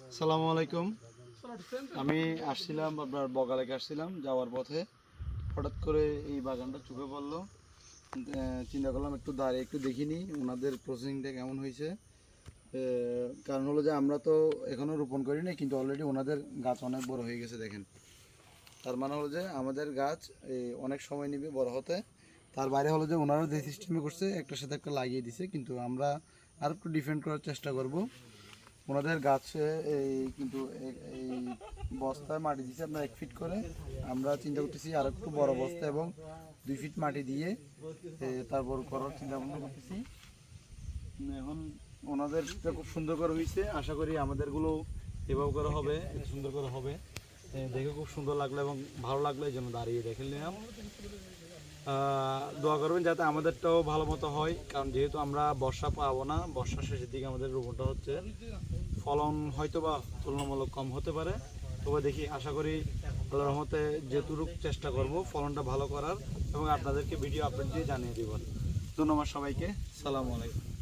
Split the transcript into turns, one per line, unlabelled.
আসসালামু আলাইকুম। আমি আসছিলাম আপনার বগালেকে আসছিলাম, যাওয়ার পথে হঠাৎ করে এই বাগানটা চোখে পড়লো। চিন্তা করলাম একটু দাঁড়িয়ে একটু দেখিনি ওনাদের প্রসেসিংটা কেমন হয়েছে। কারণ হলো যে আমরা তো এখনও রোপণ করিনি, কিন্তু অলরেডি ওনাদের গাছ অনেক বড় হয়ে গেছে দেখেন। তার মানে হলো যে আমাদের গাছ অনেক সময় নেবে বড় হতে। তার বাইরে হলো যে ওনারা যে সিস্টেমে করছে একটার সাথে একটা লাগিয়ে দিছে, কিন্তু আমরা আর একটু ডিফেন্ড করার চেষ্টা করব। ওনাদের গাছে কিন্তু এই বস্তায় মাটি দিচ্ছে আপনার 1 ফিট করে। আমরা চিন্তা করতেছি আর একটু বড় বস্তা এবং 2 ফিট মাটি দিয়ে তারপর করার চিন্তা ভাবনা করতেছি। এখন ওনাদেরটা খুব সুন্দর করে হয়েছে, আশা করি আমাদেরগুলো এভাবে করে হবে, সুন্দর করে হবে। দেখে খুব সুন্দর লাগলো এবং ভালো লাগলো, এই জন্য দাঁড়িয়ে দেখে নিলাম। দোয়া করবেন যাতে আমাদেরটাও ভালো মতো হয়, কারণ যেহেতু আমরা বর্ষা পাবো না, বর্ষার শেষের দিকে আমাদের রোপণটা হচ্ছে, ফলন হয়তো বা তুলনামূলক কম হতে পারে। তবে দেখি, আশা করি আল্লাহর রহমতে যেটুকু চেষ্টা করব ফলনটা ভালো করার এবং আপনাদেরকে ভিডিও আপলোড দিয়ে জানিয়ে দেব। ধন্যবাদ সবাইকে। সালামু আলাইকুম।